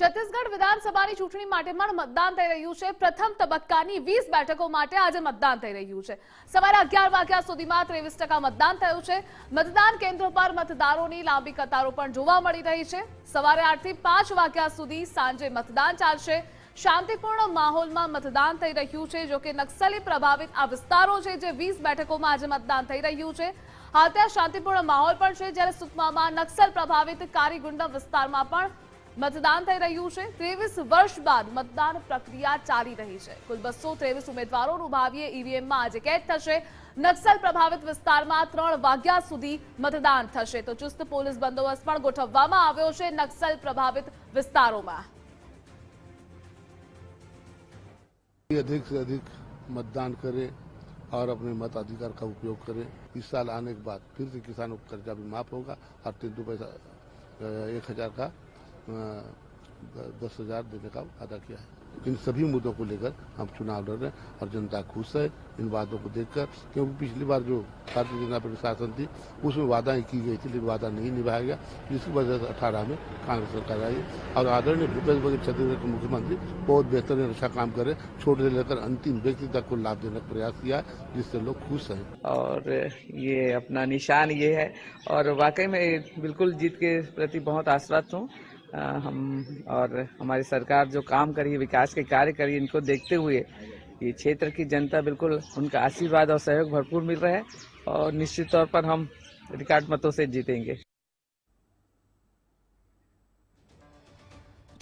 છત્તીસગઢ વિધાનસભાની ચૂંટણી માટે પણ મતદાન થઈ રહ્યું છે। પ્રથમ તબક્કાની 20 બેઠકો માટે આજે મતદાન થઈ રહ્યું છે। સવારે 11 વાગ્યા સુધીમાં 23% મતદાન થયું છે। મતદાન કેન્દ્રો પર મતદારોની લાંબી કતારો પણ જોવા મળી રહી છે। સવારે 8 થી 5 વાગ્યા સુધી સાંજે મતદાન ચાલશે। શાંતિપૂર્ણ માહોલમાં મતદાન થઈ રહ્યું છે। જો કે નક્સલી પ્રભાવિત આ વિસ્તારો છે જે 20 બેઠકોમાં આજે મતદાન થઈ રહ્યું છે। હાલ ત્યાં શાંતિપૂર્ણ માહોલ પણ છે, જ્યારે સુકમામાં નક્સલ પ્રભાવિત કારીગુંડા વિસ્તારમાં પણ मतदान થઈ રહ્યું છે। 23 વર્ષ બાદ મતદાન પ્રક્રિયા ચાલી રહી છે। કુલ 223 ઉમેદવારોનું ભાવિ ઈવીએમમાં આજે કેદ થશે। નક્સલ પ્રભાવિત વિસ્તારમાં 3 વાગ્યા સુધી મતદાન થશે તો ચુસ્ત પોલીસ બંદોબસ્ત પણ ગોઠવવામાં આવ્યો છે નક્સલ પ્રભાવિત વિસ્તારોમાં। अधिक से अधिक मतदान करें और अपने मताधिकार का उपयोग करें। इस साल आने के बाद फिर से किसानों को कर्जा भी माफ होगा और 3 पैसा 1000 का 10,000 देने का वादा किया है। इन सभी मुद्दों को लेकर हम चुनाव लड़ रहे हैं और जनता खुश है इन बातों को देखकर, क्योंकि पिछली बार जो भारतीय जनता पार्टी शासन थी उसमें वादाएं की गई थी लेकिन वादा नहीं निभाया गया, जिसकी वजह से 18 में कांग्रेस सरकार आई और आदरणीय भूपेश बघेल छत्तीसगढ़ के मुख्यमंत्री बहुत बेहतरीन अच्छा काम करे, छोटे से लेकर अंतिम व्यक्ति तक को लाभ देने का प्रयास किया है, जिससे लोग खुश हैं। और ये अपना निशान ये है और वाकई में बिल्कुल जीत के प्रति बहुत आश्वस्त हूँ। हम और हमारी सरकार जो काम करी, विकास के कार्य करी, इनको देखते हुए ये क्षेत्र की जनता बिल्कुल उनका आशीर्वाद और सहयोग भरपूर मिल रहा है और निश्चित तौर पर हम रिकॉर्ड मतों से जीतेंगे।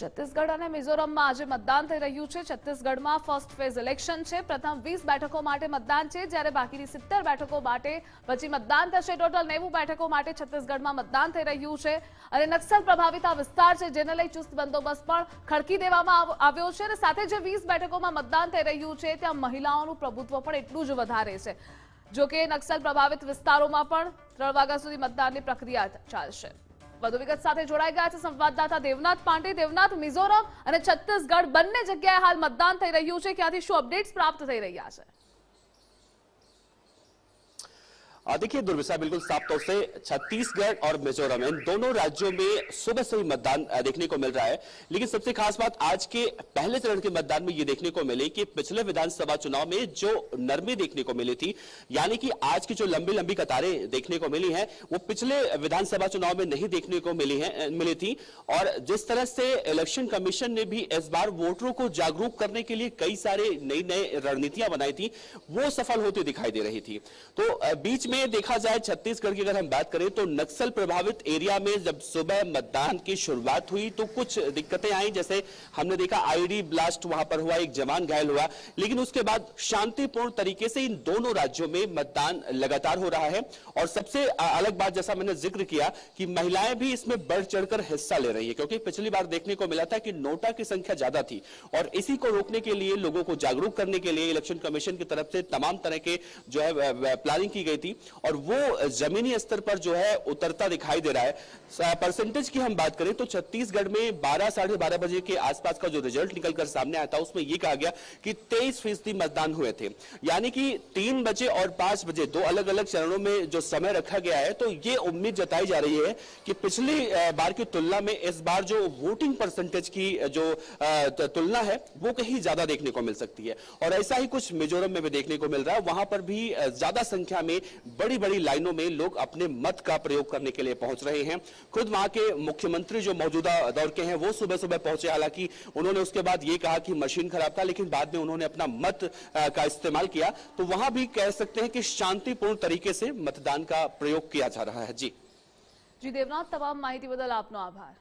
छत्तीसगढ़ और मिजोरमમાં આજે મતદાન થઈ રહ્યું છે। છત્તીસગઢમાં ફર્સ્ટ ફેઝ ઇલેક્શન છે। પ્રથમ 20 બેઠકો માટે મતદાન છે, જ્યારે બાકીની 70 બેઠકો માટે પછી મતદાન થશે। ટોટલ 90 બેઠકો માટે છત્તીસગઢમાં મતદાન થઈ રહ્યું છે અને નક્સલ પ્રભાવિત આ વિસ્તાર છે જેને લઈ ચુસ્ત બંદોબસ્ત પણ ખડકી દેવામાં આવ્યો છે અને સાથે જે 20 બેઠકોમાં મતદાન થઈ રહ્યું છે ત્યાં મહિલાઓનું પ્રભુત્વ પણ એટલું જ વધારે છે। જો કે નક્સલ પ્રભાવિત વિસ્તારોમાં પણ 3 વાગ્યા સુધી મતદાનની પ્રક્રિયા ચાલશે। વધુ વિગત સાથે જોડાઈ ગયા છે સંવાદદાતા દેવનાથ પાંડે। દેવનાથ, મિઝોરમ અને છત્તીસગઢ બંને જગ્યાએ હાલ મતદાન થઈ રહ્યું છે, ક્યાંથી શું અપડેટ્સ પ્રાપ્ત થઈ રહ્યા છે? देखिए दुर्विशा, बिल्कुल साफ तौर से छत्तीसगढ़ और मिजोरम इन दोनों राज्यों में सुबह से ही मतदान देखने को मिल रहा है। लेकिन सबसे खास बात आज के पहले चरण के मतदान में ये देखने को मिली कि पिछले विधानसभा चुनाव में जो नरमी देखने को मिली थी, यानी कि आज की जो लंबी लंबी कतारें देखने को मिली हैं वो पिछले विधानसभा चुनाव में नहीं देखने को मिली थी। और जिस तरह से इलेक्शन कमीशन ने भी इस बार वोटरों को जागरूक करने के लिए कई सारे नई रणनीतियां बनाई थी, वो सफल होती दिखाई दे रही थी। तो बीच में देखा जाए छत्तीसगढ़ की अगर हम बात करें तो नक्सल प्रभावित एरिया में जब सुबह मतदान की शुरुआत हुई तो कुछ दिक्कतें आई, जैसे हमने देखा आईडी ब्लास्ट वहां पर हुआ, एक जवान घायल हुआ, लेकिन उसके बाद शांतिपूर्ण तरीके से इन दोनों राज्यों में मतदान लगातार हो रहा है। और सबसे अलग बात, जैसा मैंने जिक्र किया कि महिलाएं भी इसमें बढ़ चढ़कर हिस्सा ले रही है, क्योंकि पिछली बार देखने को मिला था कि नोटा की संख्या ज्यादा थी और इसी को रोकने के लिए, लोगों को जागरूक करने के लिए इलेक्शन कमीशन की तरफ से तमाम तरह के जो है प्लानिंग की गई थी और वो जमीनी स्तर पर जो है उतरता दिखाई दे रहा है। परसेंटेज की हम बात करें तो छत्तीसगढ़ में 12 साढ़े 12 बजे के आसपास का जो रिजल्ट निकलकर सामने आया था उसमें यह कहा गया कि 23% मतदान हुए थे, यानी कि 3 बजे और 5 बजे दो अलग अलग चरणों में जो समय रखा गया है। तो ये उम्मीद जताई जा रही है कि पिछली बार की तुलना में इस बार जो वोटिंग परसेंटेज की जो तुलना है वो कहीं ज्यादा देखने को मिल सकती है। और ऐसा ही कुछ मिजोरम में भी देखने को मिल रहा है, वहां पर भी ज्यादा संख्या में बड़ी बड़ी लाइनों में लोग अपने मत का प्रयोग करने के लिए पहुंच रहे हैं। खुद वहां के मुख्यमंत्री जो मौजूदा दौर के हैं वो सुबह सुबह पहुंचे, हालांकि उन्होंने उसके बाद ये कहा कि मशीन खराब था, लेकिन बाद में उन्होंने अपना मत का इस्तेमाल किया। तो वहां भी कह सकते हैं कि शांतिपूर्ण तरीके से मतदान का प्रयोग किया जा रहा है। जी देवनाथ, तमाम माहिती बदल आपनो आभार।